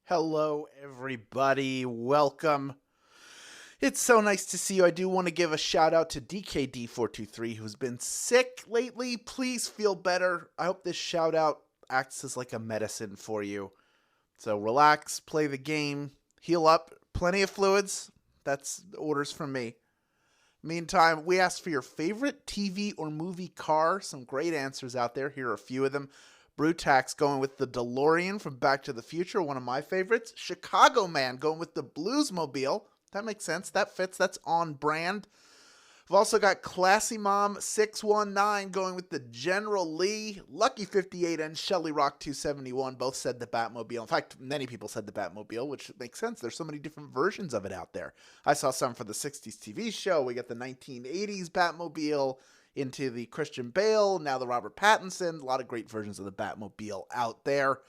Hello, everybody. Welcome. It's so nice to see you. I do want to give a shout out to DKD423, who's been sick lately. Please feel better. I hope this shout out acts as like a medicine for you. So relax, play the game, heal up. Plenty of fluids. That's orders from me. Meantime, we asked for your favorite TV or movie car. Some great answers out there. Here are a few of them. Brutax going with the DeLorean from Back to the Future, one of my favorites. Chicago Man going with the Bluesmobile. That makes sense. That fits. That's on brand. We've also got Classy Mom 619 going with the General Lee. Lucky 58 and Shelly Rock 271 both said the Batmobile. In fact, many people said the Batmobile, which makes sense. There's so many different versions of it out there. I saw some for the 60s TV show. We got the 1980s Batmobile, into the Christian Bale, now the Robert Pattinson. A lot of great versions of the Batmobile out there.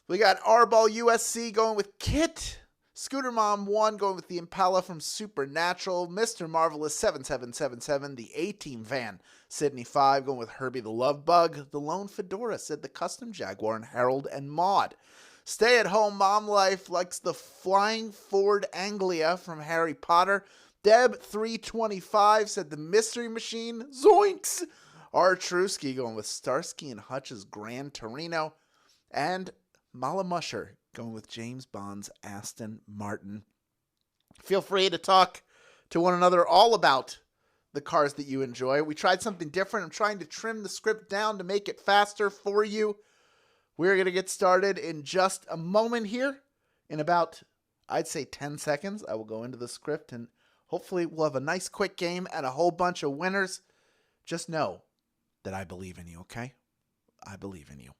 We got Arball USC going with Kit. Scooter Mom 1 going with the Impala from Supernatural. Mr. Marvelous 7777, the A-Team van. Sydney 5 going with Herbie the Love Bug. The Lone Fedora said the Custom Jaguar and Harold and Maud. Stay at home Mom Life likes the Flying Ford Anglia from Harry Potter. Deb325 said the Mystery Machine. Zoinks! R. Trusky going with Starsky and Hutch's Gran Torino. And Mala Musher going with James Bond's Aston Martin. Feel free to talk to one another all about the cars that you enjoy. We tried something different. I'm trying to trim the script down to make it faster for you. We're going to get started in just a moment here. In about, I'd say 10 seconds, I will go into the script and hopefully we'll have a nice quick game and a whole bunch of winners. Just know that I believe in you, okay? I believe in you.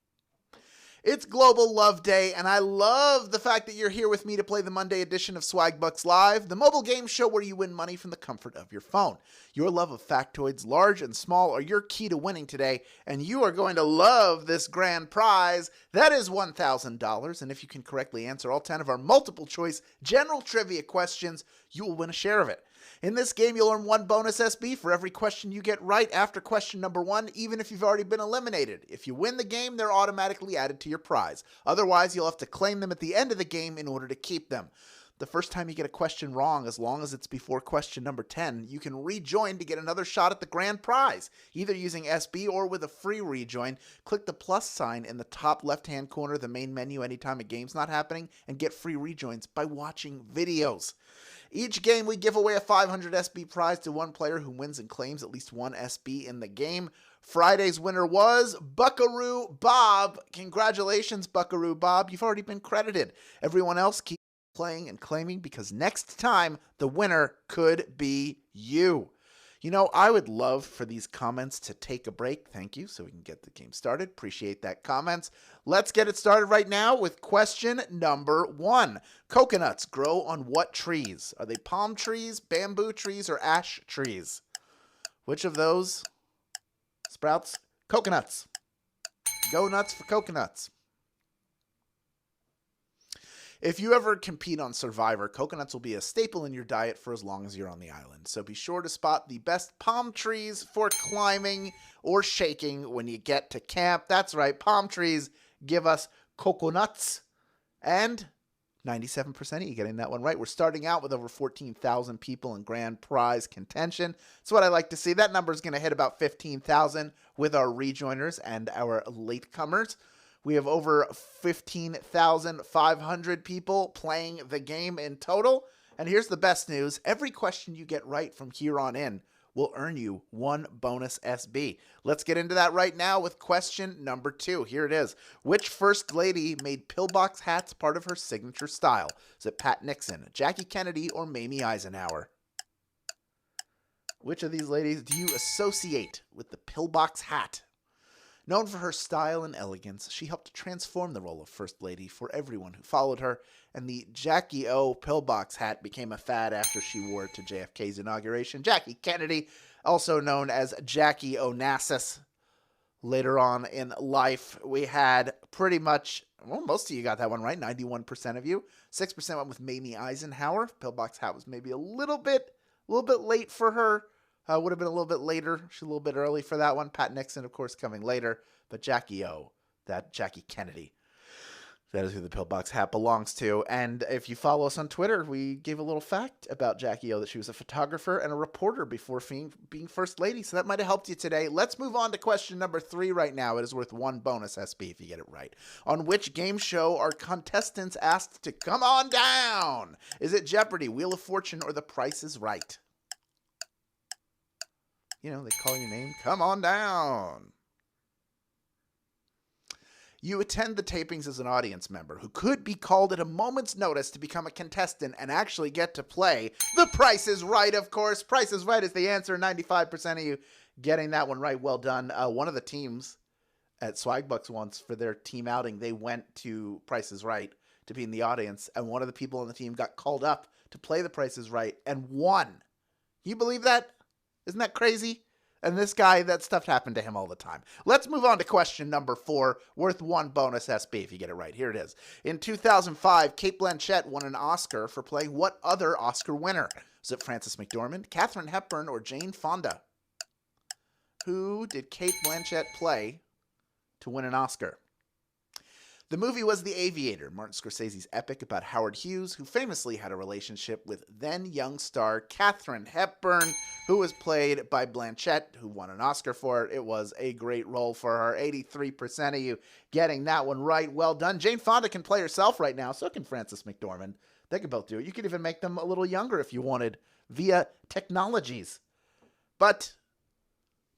It's Global Love Day, and I love the fact that you're here with me to play the Monday edition of Swagbucks Live, the mobile game show where you win money from the comfort of your phone. Your love of factoids, large and small, are your key to winning today, and you are going to love this grand prize. That is $1,000, and if you can correctly answer all 10 of our multiple choice general trivia questions, you will win a share of it. In this game, you'll earn 1 bonus SB for every question you get right after question number 1, even if you've already been eliminated. If you win the game, they're automatically added to your prize. Otherwise, you'll have to claim them at the end of the game in order to keep them. The first time you get a question wrong, as long as it's before question number 10, you can rejoin to get another shot at the grand prize, either using SB or with a free rejoin. Click the plus sign in the top left-hand corner of the main menu anytime a game's not happening, and get free rejoins by watching videos. Each game, we give away a 500 SB prize to one player who wins and claims at least 1 SB in the game. Friday's winner was Buckaroo Bob. Congratulations, Buckaroo Bob. You've already been credited. Everyone else, keep playing and claiming because next time, the winner could be you. You know, I would love for these comments to take a break. Thank you, so we can get the game started. Appreciate that comments. Let's get it started right now with question number 1. Coconuts grow on what trees? Are they palm trees, bamboo trees, or ash trees? Which of those sprouts? Coconuts. Go nuts for coconuts. If you ever compete on Survivor, coconuts will be a staple in your diet for as long as you're on the island. So be sure to spot the best palm trees for climbing or shaking when you get to camp. That's right, palm trees give us coconuts. And 97% of you getting that one right. We're starting out with over 14,000 people in grand prize contention. That's what I like to see. That number is going to hit about 15,000 with our rejoiners and our latecomers. We have over 15,500 people playing the game in total. And here's the best news. Every question you get right from here on in will earn you 1 bonus SB. Let's get into that right now with question number 2. Here it is. Which first lady made pillbox hats part of her signature style? Is it Pat Nixon, Jackie Kennedy, or Mamie Eisenhower? Which of these ladies do you associate with the pillbox hat? Known for her style and elegance, she helped transform the role of First Lady for everyone who followed her, and the Jackie O pillbox hat became a fad after she wore it to JFK's inauguration. Jackie Kennedy, also known as Jackie Onassis. Later on in life, we had pretty much, well, most of you got that one right, 91% of you. 6% went with Mamie Eisenhower. Pillbox hat was maybe a little bit late for her. Would have been a little bit later. She's a little bit early for that one. Pat Nixon, of course, coming later. But Jackie O, that Jackie Kennedy. That is who the Pillbox hat belongs to. And if you follow us on Twitter, we gave a little fact about Jackie O, that she was a photographer and a reporter before being First Lady. So that might have helped you today. Let's move on to question number 3 right now. It is worth 1 bonus SB if you get it right. On which game show are contestants asked to come on down? Is it Jeopardy, Wheel of Fortune, or The Price is Right? You know, they call your name. Come on down. You attend the tapings as an audience member who could be called at a moment's notice to become a contestant and actually get to play The Price is Right, of course. Price is Right is the answer. 95% of you getting that one right. Well done. One of the teams at Swagbucks once, for their team outing, they went to Price is Right to be in the audience, and one of the people on the team got called up to play The Price is Right and won. Can you believe that? Isn't that crazy? And this guy, that stuff happened to him all the time. Let's move on to question number 4, worth 1 bonus SB if you get it right. Here it is. In 2005, Cate Blanchett won an Oscar for playing what other Oscar winner? Was it Frances McDormand, Katharine Hepburn, or Jane Fonda? Who did Cate Blanchett play to win an Oscar? The movie was The Aviator, Martin Scorsese's epic about Howard Hughes, who famously had a relationship with then-young star Katharine Hepburn, who was played by Blanchett, who won an Oscar for it. It was a great role for her. 83% of you getting that one right. Well done. Jane Fonda can play herself right now. So can Frances McDormand. They can both do it. You could even make them a little younger if you wanted via technologies. But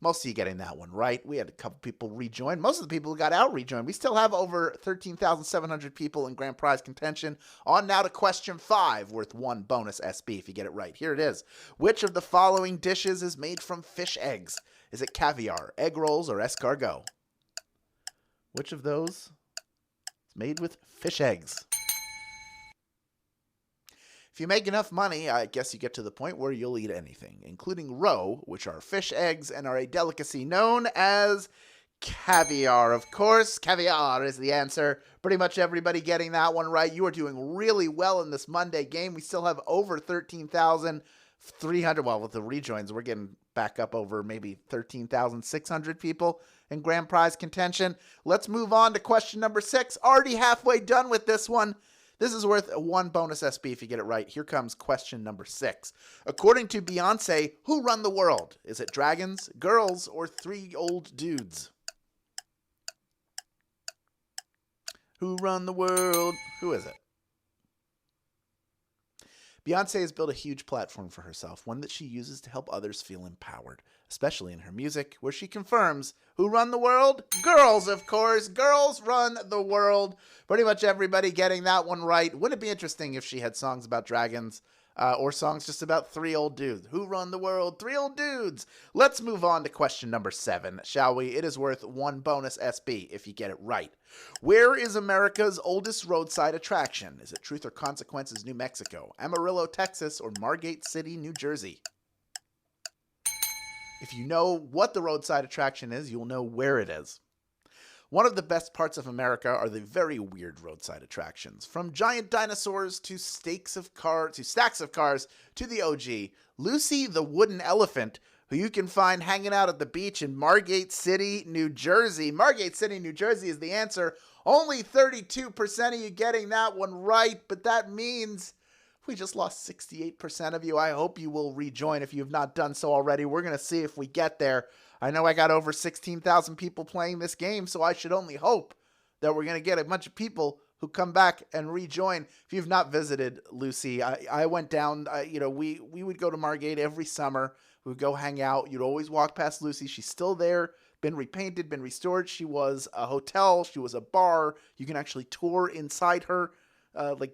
most of you getting that one right. We had a couple people rejoin. Most of the people who got out rejoined. We still have over 13,700 people in grand prize contention. On now to question 5, worth 1 bonus SB if you get it right. Here it is. Which of the following dishes is made from fish eggs? Is it caviar, egg rolls, or escargot? Which of those is made with fish eggs? If you make enough money, I guess you get to the point where you'll eat anything, including roe, which are fish eggs and are a delicacy known as caviar. Of course, caviar is the answer. Pretty much everybody getting that one right. You are doing really well in this Monday game. We still have over 13,300. Well, with the rejoins, we're getting back up over maybe 13,600 people in grand prize contention. Let's move on to question number 6. Already halfway done with this one. This is worth 1 bonus SB if you get it right. Here comes question number 6. According to Beyonce, who run the world? Is it dragons, girls, or 3 old dudes? Who run the world? Who is it? Beyonce has built a huge platform for herself, one that she uses to help others feel empowered, especially in her music, where she confirms, who run the world? Girls, of course. Girls run the world. Pretty much everybody getting that one right. Wouldn't it be interesting if she had songs about dragons or songs just about 3 old dudes? Who run the world? 3 old dudes. Let's move on to question number 7, shall we? It is worth 1 bonus SB if you get it right. Where is America's oldest roadside attraction? Is it Truth or Consequences, New Mexico, Amarillo, Texas, or Margate City, New Jersey? If you know what the roadside attraction is, you'll know where it is. One of the best parts of America are the very weird roadside attractions. From giant dinosaurs to stacks of cars to the OG, Lucy the wooden elephant, who you can find hanging out at the beach in Margate City, New Jersey. Margate City, New Jersey is the answer. Only 32% of you getting that one right, but that means we just lost 68% of you. I hope you will rejoin if you have not done so already. We're going to see if we get there. I know I got over 16,000 people playing this game, so I should only hope that we're going to get a bunch of people who come back and rejoin. If you've not visited Lucy, I went down, we would go to Margate every summer. We would go hang out. You'd always walk past Lucy. She's still there, been repainted, been restored. She was a hotel. She was a bar. You can actually tour inside her.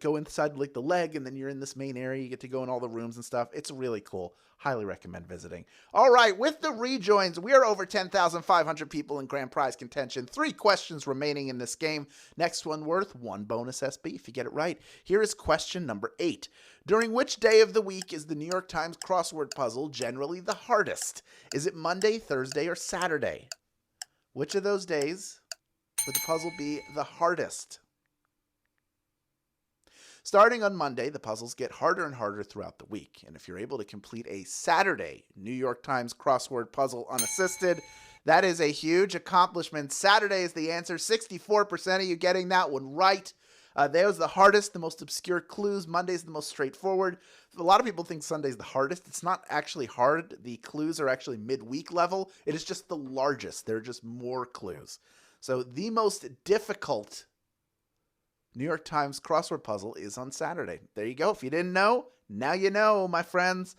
Go inside the leg, and then you're in this main area. You get to go in all the rooms and stuff. It's really cool. Highly recommend visiting. All right, with the rejoins, we are over 10,500 people in grand prize contention. 3 questions remaining in this game. Next one worth 1 bonus SB if you get it right. Here is question number 8. During which day of the week is the New York Times crossword puzzle generally the hardest? Is it Monday, Thursday, or Saturday? Which of those days would the puzzle be the hardest? Starting on Monday, the puzzles get harder and harder throughout the week. And if you're able to complete a Saturday New York Times crossword puzzle unassisted, that is a huge accomplishment. Saturday is the answer. 64% of you getting that one right. That was the hardest, the most obscure clues. Monday's the most straightforward. A lot of people think Sunday's the hardest. It's not actually hard. The clues are actually midweek level. It is just the largest. There are just more clues. So the most difficult New York Times crossword puzzle is on Saturday. There you go. If you didn't know, now you know, my friends.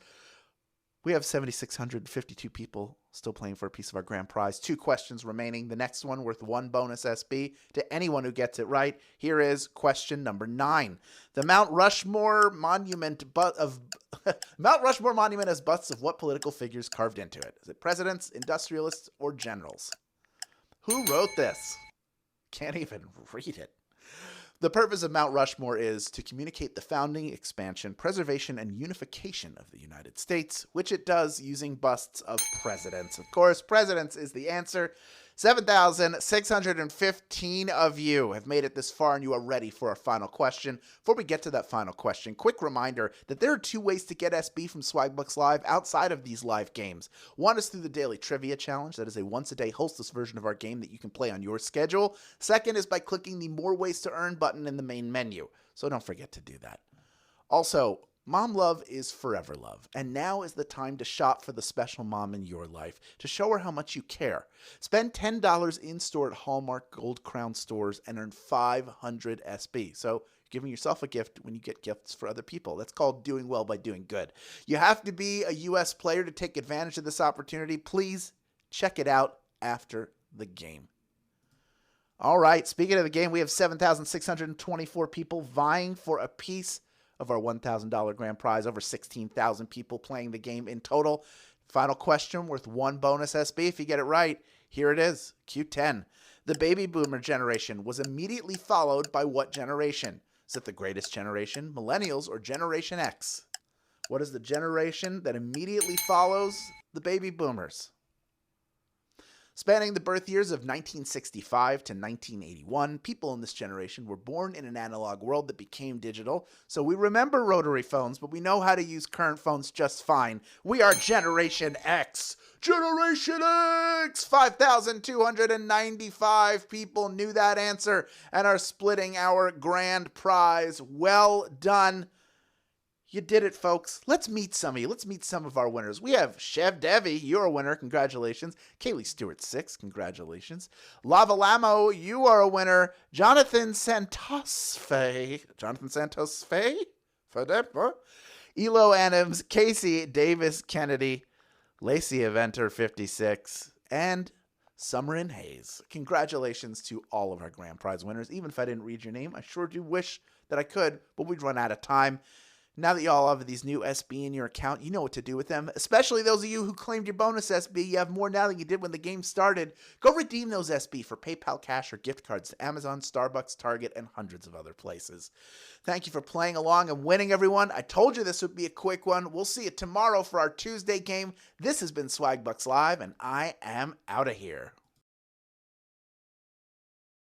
We have 7,652 people still playing for a piece of our grand prize. 2 questions remaining. The next one worth 1 bonus SB to anyone who gets it right. Here is question number 9. The Mount Rushmore monument Mount Rushmore monument has busts of what political figures carved into it? Is it presidents, industrialists, or generals? Who wrote this? Can't even read it. The purpose of Mount Rushmore is to communicate the founding, expansion, preservation, and unification of the United States, which it does using busts of presidents. Of course, presidents is the answer. 7,615 of you have made it this far, and you are ready for our final question. Before we get to that final question, quick reminder that there are 2 ways to get SB from Swagbucks Live outside of these live games. One is through the Daily Trivia Challenge. That is a once-a-day hostless version of our game that you can play on your schedule. Second is by clicking the More Ways to Earn button in the main menu. So don't forget to do that. Also, mom love is forever love, and now is the time to shop for the special mom in your life, to show her how much you care. Spend $10 in-store at Hallmark Gold Crown stores and earn 500 SB. So you're giving yourself a gift when you get gifts for other people. That's called doing well by doing good. You have to be a U.S. player to take advantage of this opportunity. Please check it out after the game. All right, speaking of the game, we have 7,624 people vying for a piece of our $1,000 grand prize. Over 16,000 people playing the game in total. Final question worth 1 bonus SB. If you get it right, here it is. Q10. The baby boomer generation was immediately followed by what generation? Is it the greatest generation, millennials, or Generation X? What is the generation that immediately follows the baby boomers? Spanning the birth years of 1965 to 1981, people in this generation were born in an analog world that became digital. So we remember rotary phones, but we know how to use current phones just fine. We are Generation X. Generation X! 5,295 people knew that answer and are splitting our grand prize. Well done. You did it, folks. Let's meet some of you. Let's meet some of our winners. We have Chev Devi, you're a winner. Congratulations. Kaylee Stewart 6, congratulations. Lava Lamo, you are a winner. Jonathan Santos Fe. Elo Adams, Casey Davis Kennedy, Lacey Eventer 56, and Summerin Hayes. Congratulations to all of our grand prize winners. Even if I didn't read your name, I sure do wish that I could, but we'd run out of time. Now that you all have these new SB in your account, you know what to do with them, especially those of you who claimed your bonus SB. You have more now than you did when the game started. Go redeem those SB for PayPal cash or gift cards to Amazon, Starbucks, Target, and hundreds of other places. Thank you for playing along and winning, everyone. I told you this would be a quick one. We'll see you tomorrow for our Tuesday game. This has been Swagbucks Live, and I am out of here.